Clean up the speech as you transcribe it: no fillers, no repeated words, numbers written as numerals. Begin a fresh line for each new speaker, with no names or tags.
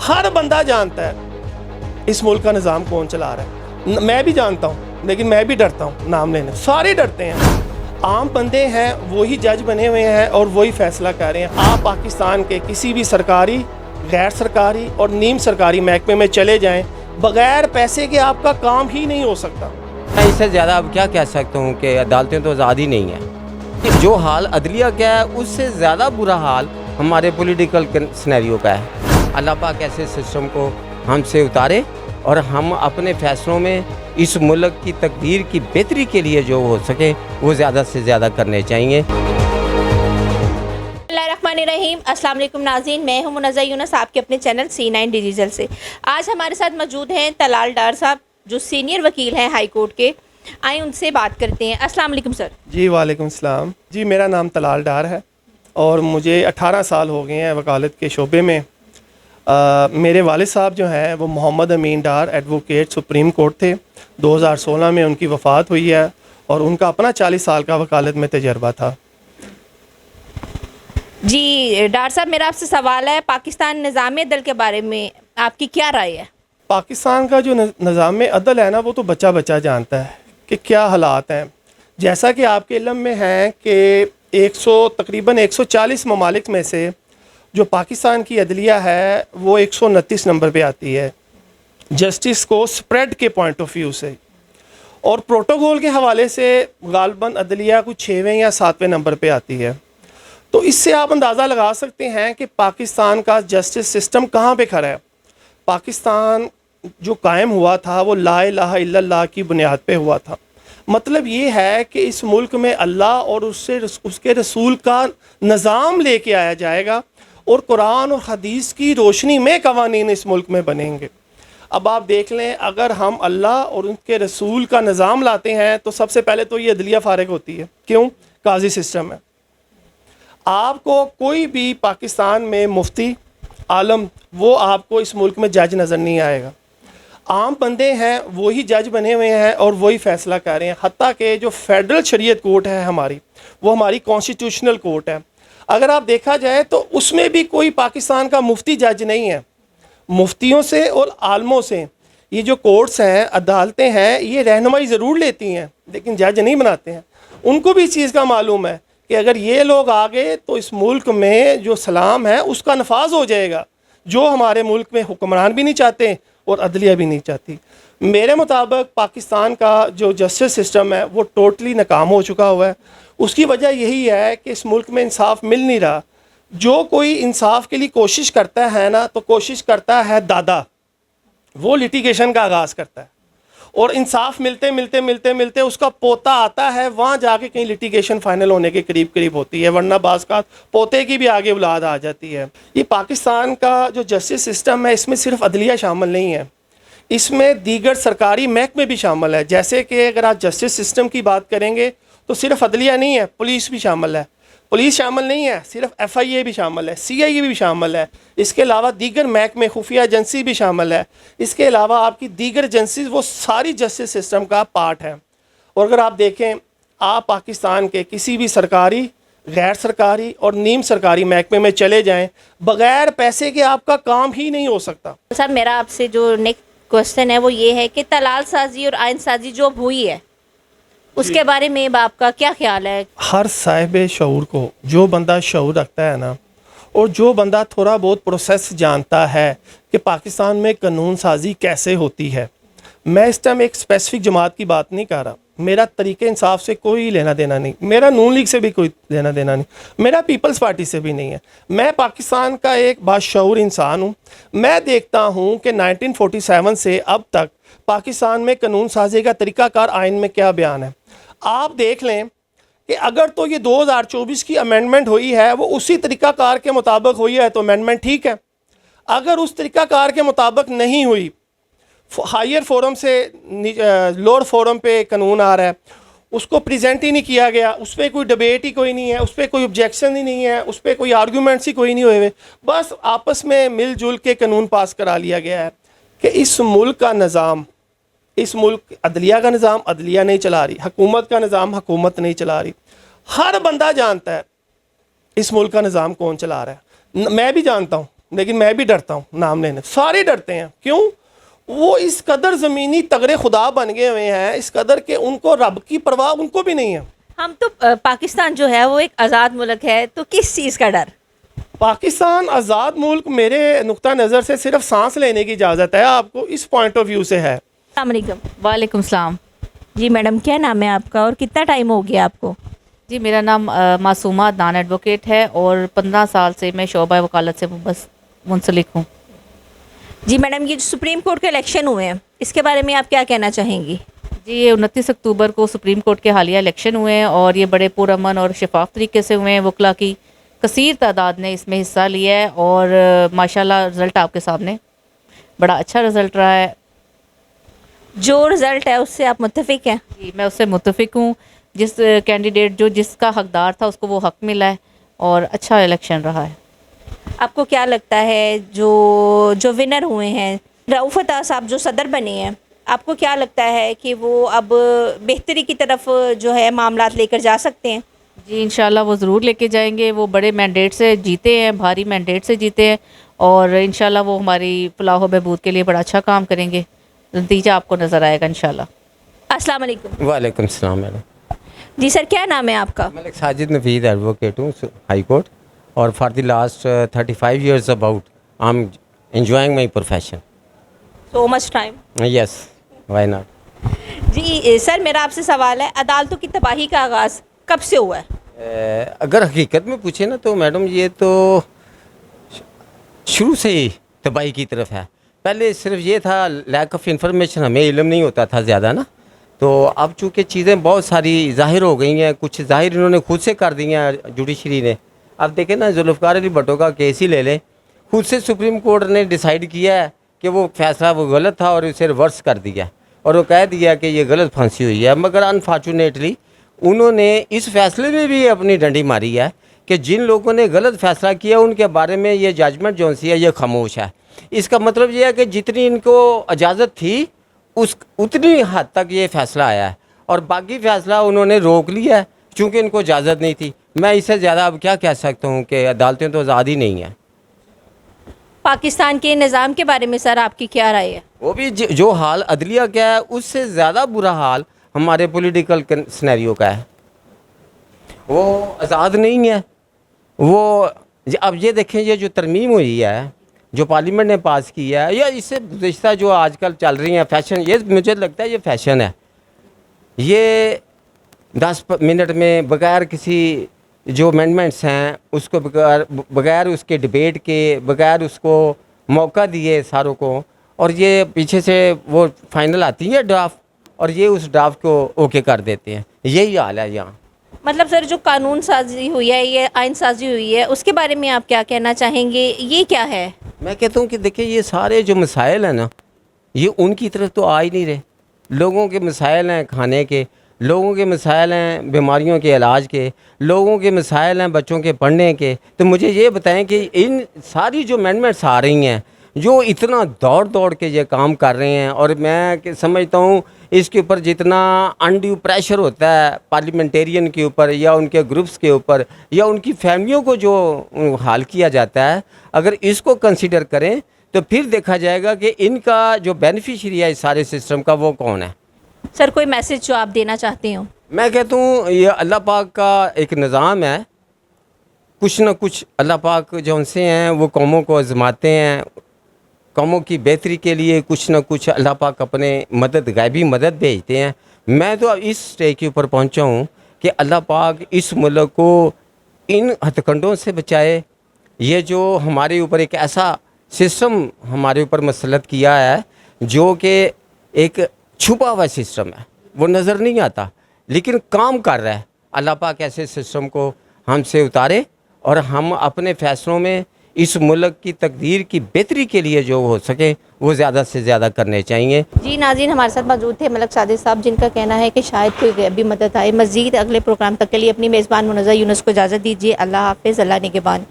ہر بندہ جانتا ہے اس ملک کا نظام کون چلا رہا ہے. میں بھی جانتا ہوں لیکن میں بھی ڈرتا ہوں نام لینے. سارے ڈرتے ہیں. عام بندے ہیں وہی جج بنے ہوئے ہیں اور وہی فیصلہ کر رہے ہیں. آپ پاکستان کے کسی بھی سرکاری, غیر سرکاری اور نیم سرکاری محکمے میں چلے جائیں, بغیر پیسے کے آپ کا کام ہی نہیں ہو سکتا.
میں اس سے زیادہ اب کیا کہہ سکتا ہوں کہ عدالتیں تو آزاد ہی نہیں ہیں. جو حال عدلیہ کا ہے اس سے زیادہ برا حال ہمارے پولیٹیکل سینیریو کا ہے. اللہ پاک ایسے سسٹم کو ہم سے اتارے اور ہم اپنے فیصلوں میں اس ملک کی تقدیر کی بہتری کے لیے جو ہو سکے وہ زیادہ سے زیادہ کرنے چاہیے.
الرحیم. السلام علیکم ناظرین, میں ہوں منزہ یونس آپ کے اپنے چینل C9 ڈیجیٹل سے. آج ہمارے ساتھ موجود ہیں طلال ڈار صاحب جو سینئر وکیل ہیں ہائی کورٹ کے. آئیں ان سے بات کرتے ہیں. السلام علیکم سر.
جی وعلیکم السلام. جی میرا نام طلال ڈار ہے اور مجھے 18 سال ہو گئے ہیں وکالت کے شعبے میں. میرے والد صاحب جو ہیں وہ محمد امین ڈار ایڈوکیٹ سپریم کورٹ تھے. 2016 میں ان کی وفات ہوئی ہے اور ان کا اپنا 40 سال کا وکالت میں تجربہ تھا.
جی ڈار صاحب, میرا آپ سے سوال ہے, پاکستان نظام عدل کے بارے میں آپ کی کیا رائے ہے؟
پاکستان کا جو نظام عدل ہے نا وہ تو بچہ بچہ جانتا ہے کہ کیا حالات ہیں. جیسا کہ آپ کے علم میں ہے کہ تقریباً 140 ممالک میں سے جو پاکستان کی عدلیہ ہے وہ 129 نمبر پہ آتی ہے جسٹس کو سپریڈ کے پوائنٹ آف ویو سے, اور پروٹوکول کے حوالے سے غالباً عدلیہ کچھ 6ویں یا 7ویں نمبر پہ آتی ہے. تو اس سے آپ اندازہ لگا سکتے ہیں کہ پاکستان کا جسٹس سسٹم کہاں پہ کھڑا ہے. پاکستان جو قائم ہوا تھا وہ لا الہ الا اللہ کی بنیاد پہ ہوا تھا. مطلب یہ ہے کہ اس ملک میں اللہ اور اس کے رسول کا نظام لے کے آیا جائے گا اور قرآن اور حدیث کی روشنی میں قوانین اس ملک میں بنیں گے. اب آپ دیکھ لیں, اگر ہم اللہ اور ان کے رسول کا نظام لاتے ہیں تو سب سے پہلے تو یہ عدلیہ فارغ ہوتی ہے. کیوں؟ قاضی سسٹم ہے. آپ کو کوئی بھی پاکستان میں مفتی عالم وہ آپ کو اس ملک میں جج نظر نہیں آئے گا. عام بندے ہیں وہی جج بنے ہوئے ہیں اور وہی فیصلہ کر رہے ہیں. حتیٰ کہ جو فیڈرل شریعت کورٹ ہے ہماری, وہ ہماری کانسٹیٹیوشنل کورٹ ہے. اگر آپ دیکھا جائے تو اس میں بھی کوئی پاکستان کا مفتی جج نہیں ہے. مفتیوں سے اور عالموں سے یہ جو کورٹس ہیں, عدالتیں ہیں, یہ رہنمائی ضرور لیتی ہیں لیکن جج نہیں بناتے ہیں. ان کو بھی اس چیز کا معلوم ہے کہ اگر یہ لوگ آگے تو اس ملک میں جو سلام ہے اس کا نفاذ ہو جائے گا, جو ہمارے ملک میں حکمران بھی نہیں چاہتے اور عدلیہ بھی نہیں چاہتی. میرے مطابق پاکستان کا جو جسٹس سسٹم ہے وہ ٹوٹلی ناکام ہو چکا ہوا ہے. اس کی وجہ یہی ہے کہ اس ملک میں انصاف مل نہیں رہا. جو کوئی انصاف کے لیے کوشش کرتا ہے نا تو کوشش کرتا ہے دادا, وہ لٹیگیشن کا آغاز کرتا ہے اور انصاف ملتے ملتے ملتے ملتے اس کا پوتا آتا ہے, وہاں جا کے کہیں لٹیگیشن فائنل ہونے کے قریب ہوتی ہے, ورنہ بعض کا پوتے کی بھی آگے اولاد آ جاتی ہے. یہ پاکستان کا جو جسٹس سسٹم ہے اس میں صرف عدلیہ شامل نہیں ہے, اس میں دیگر سرکاری محکمے بھی شامل ہے. جیسے کہ اگر آپ جسٹس سسٹم کی بات کریں گے تو صرف عدلیہ نہیں ہے, پولیس بھی شامل ہے. پولیس شامل نہیں ہے, صرف FIA بھی شامل ہے, CIA بھی شامل ہے. اس کے علاوہ دیگر محکمے خفیہ ایجنسی بھی شامل ہے. اس کے علاوہ آپ کی دیگر ایجنسیز وہ ساری جسٹس سسٹم کا پارٹ ہے. اور اگر آپ دیکھیں, آپ پاکستان کے کسی بھی سرکاری, غیر سرکاری اور نیم سرکاری محکمے میں چلے جائیں, بغیر پیسے کے آپ کا کام ہی نہیں ہو سکتا.
سر میرا آپ سے جو نیکسٹ کوشچن ہے وہ یہ ہے کہ طلال سازی اور آئین سازی جو ہوئی ہے اس کے بارے میں آپ کا کیا خیال ہے؟
ہر صاحب شعور کو, جو بندہ شعور رکھتا ہے نا اور جو بندہ تھوڑا بہت پروسیس جانتا ہے کہ پاکستان میں قانون سازی کیسے ہوتی ہے. میں اس ٹائم ایک اسپیسیفک جماعت کی بات نہیں کر رہا. میرا طریقہ انصاف سے کوئی لینا دینا نہیں, میرا نون لیگ سے بھی کوئی لینا دینا نہیں, میرا پیپلز پارٹی سے بھی نہیں ہے. میں پاکستان کا ایک باشعور انسان ہوں. میں دیکھتا ہوں کہ 1947 سے اب تک پاکستان میں قانون سازی کا طریقہ کار آئین میں کیا بیان ہے. آپ دیکھ لیں کہ اگر تو یہ 2024 کی امینڈمنٹ ہوئی ہے وہ اسی طریقہ کار کے مطابق ہوئی ہے تو امینڈمنٹ ٹھیک ہے. اگر اس طریقہ کار کے مطابق نہیں ہوئی, ہائر فورم سے لوور فورم پہ قانون آ رہا ہے, اس کو پریزنٹ ہی نہیں کیا گیا, اس پہ کوئی ڈبیٹ ہی کوئی نہیں ہے, اس پہ کوئی آبجیکشن ہی نہیں ہے, اس پہ کوئی آرگومنٹس ہی کوئی نہیں ہوئے, بس آپس میں مل جل کے قانون پاس کرا لیا گیا ہے کہ اس ملک کا نظام, اس ملک عدلیہ کا نظام عدلیہ نہیں چلا رہی, حکومت کا نظام حکومت نہیں چلا رہی. ہر بندہ جانتا ہے اس ملک کا نظام کون چلا رہا ہے. میں بھی جانتا ہوں لیکن میں بھی ڈرتا ہوں نام لینے، سارے ڈرتے ہیں. کیوں؟ وہ اس قدر زمینی تگڑے خدا بن گئے ہوئے ہیں، اس قدر کہ ان کو رب کی پرواہ ان کو بھی نہیں ہے.
ہم تو پاکستان جو ہے وہ ایک آزاد ملک ہے، تو کس چیز کا ڈر؟
پاکستان آزاد ملک میرے نقطہ نظر سے صرف سانس لینے کی اجازت ہے آپ کو، اس پوائنٹ آف ویو سے ہے.
السلام علیکم.
وعلیکم السلام.
جی میڈم، کیا نام ہے آپ کا اور کتنا ٹائم ہو گیا آپ کو؟
جی میرا نام معصومہ عدنان ایڈوکیٹ ہے اور 15 سال سے میں شعبہ وکالت سے بس منسلک ہوں.
جی میڈم، یہ جو سپریم کورٹ کے الیکشن ہوئے ہیں اس کے بارے میں آپ کیا کہنا چاہیں گی؟
جی یہ 29 اکتوبر کو سپریم کورٹ کے حالیہ الیکشن ہوئے ہیں اور یہ بڑے پرامن اور شفاف طریقے سے ہوئے ہیں. وکلا کی کثیر تعداد نے اس میں حصہ لیا ہے اور ماشاءاللہ رزلٹ آپ کے سامنے بڑا اچھا رزلٹ رہا ہے.
جو رزلٹ ہے اس سے آپ متفق ہیں؟
جی میں اس سے متفق ہوں. جس کینڈیڈیٹ جس کا حقدار تھا اس کو وہ حق ملا ہے اور اچھا الیکشن رہا ہے.
آپ کو کیا لگتا ہے جو ونر ہوئے ہیں، رؤف عطا صاحب جو صدر بنے ہیں، آپ کو کیا لگتا ہے کہ وہ اب بہتری کی طرف جو ہے معاملات لے کر جا سکتے ہیں؟
جی انشاءاللہ وہ ضرور لے کے جائیں گے. وہ بڑے مینڈیٹ سے جیتے ہیں، بھاری مینڈیٹ سے جیتے ہیں اور انشاءاللہ وہ ہماری فلاح و بہبود کے لیے بڑا اچھا کام کریں گے. نتیجہ آپ کو نظر آئے گا انشاءاللہ.
السلام علیکم.
وعلیکم السلام میڈم.
جی سر، کیا نام ہے آپ کا؟
ملک ساجد نفید ایڈوکیٹ ہوں ہائی کورٹ اور for the last 35 years about I am enjoying my profession.
So much time.
Yes why not.
جی سر، میرا آپ سے سوال ہے، عدالتوں کی تباہی کا آغاز کب سے ہوا ہے؟
اگر حقیقت میں پوچھیں نا تو میڈم یہ تو شروع سے ہی تباہی کی طرف ہے. پہلے صرف یہ تھا لیک آف انفارمیشن، ہمیں علم نہیں ہوتا تھا زیادہ نا. تو اب چونکہ چیزیں بہت ساری ظاہر ہو گئی ہیں، کچھ ظاہر انہوں نے خود سے کر دی ہیں جوڈیشری نے. اب دیکھیں نا ذوالفقار علی بھٹو کا کیس ہی لے لیں، خود سے سپریم کورٹ نے ڈیسائیڈ کیا ہے کہ وہ فیصلہ وہ غلط تھا اور اسے ریورس کر دیا اور وہ کہہ دیا کہ یہ غلط پھانسی ہوئی ہے. مگر انفارچونیٹلی انہوں نے اس فیصلے میں بھی اپنی ڈنڈی ماری ہے کہ جن لوگوں نے غلط فیصلہ کیا ان کے بارے میں یہ ججمنٹ جو سی ہے یہ خاموش ہے. اس کا مطلب یہ ہے کہ جتنی ان کو اجازت تھی اتنی حد تک یہ فیصلہ آیا ہے اور باقی فیصلہ انہوں نے روک لیا ہے چونکہ ان کو اجازت نہیں تھی. میں اس سے زیادہ اب کیا کہہ سکتا ہوں کہ عدالتیں تو آزاد ہی نہیں ہیں.
پاکستان کے نظام کے بارے میں سر آپ کی کیا رائے ہے؟
وہ بھی جو حال عدلیہ کا ہے اس سے زیادہ برا حال ہمارے پولیٹیکل سنیریو کا ہے. وہ آزاد نہیں ہے. وہ اب یہ دیکھیں یہ جو ترمیم ہوئی ہے جو پارلیمنٹ نے پاس کیا ہے یا اس سے گزشتہ جو آج کل چل رہی ہیں فیشن، یہ مجھے لگتا ہے یہ فیشن ہے. یہ 10 منٹ میں بغیر کسی جو امینڈمنٹس ہیں اس کو بغیر اس کے ڈبیٹ کے بغیر اس کو موقع دیے ساروں کو، اور یہ پیچھے سے وہ فائنل آتی ہے ڈرافٹ اور یہ اس ڈرافٹ کو اوکے کر دیتے ہیں. یہی حال ہے یہاں.
مطلب سر جو قانون سازی ہوئی ہے، یہ آئین سازی ہوئی ہے، اس کے بارے میں آپ کیا کہنا چاہیں گے؟ یہ کیا ہے؟
میں کہتا ہوں کہ دیکھیں یہ سارے جو مسائل ہیں نا یہ ان کی طرف تو آ ہی نہیں رہے. لوگوں کے مسائل ہیں کھانے کے، لوگوں کے مسائل ہیں بیماریوں کے علاج کے، لوگوں کے مسائل ہیں بچوں کے پڑھنے کے. تو مجھے یہ بتائیں کہ ان ساری جو امینڈمنٹس آ رہی ہیں جو اتنا دوڑ کے یہ کام کر رہے ہیں، اور میں سمجھتا ہوں اس کے اوپر جتنا انڈیو پریشر ہوتا ہے پارلیمنٹیرین کے اوپر یا ان کے گروپس کے اوپر یا ان کی فیملیوں کو جو حال کیا جاتا ہے، اگر اس کو کنسیڈر کریں تو پھر دیکھا جائے گا کہ ان کا جو بینیفیشری ہے اس سارے سسٹم کا وہ کون ہے.
سر کوئی میسج جو آپ دینا چاہتے ہوں؟
میں کہتا ہوں یہ اللہ پاک کا ایک نظام ہے. کچھ نہ کچھ اللہ پاک جو ان سے ہیں وہ قوموں کو آزماتے ہیں، قوموں کی بہتری کے لیے کچھ نہ کچھ اللہ پاک اپنے غیبی مدد بھیجتے ہیں. میں تو اب اس اسٹیج کے اوپر پہنچا ہوں کہ اللہ پاک اس ملک کو ان ہتھ کنڈوں سے بچائے. یہ جو ہمارے اوپر ایک ایسا سسٹم ہمارے اوپر مسلط کیا ہے جو کہ ایک چھپا ہوا سسٹم ہے، وہ نظر نہیں آتا لیکن کام کر رہا ہے. اللہ پاک ایسے سسٹم کو ہم سے اتارے اور ہم اپنے فیصلوں میں اس ملک کی تقدیر کی بہتری کے لیے جو ہو سکے وہ زیادہ سے زیادہ کرنے چاہیے.
جی ناظرین، ہمارے ساتھ موجود تھے ملک ساجد صاحب جن کا کہنا ہے کہ شاید کوئی غیبی مدد آئے. مزید اگلے پروگرام تک کے لیے اپنی میزبان منزہ یونس کو اجازت دیجیے. اللہ حافظ. اللہ نگہبان.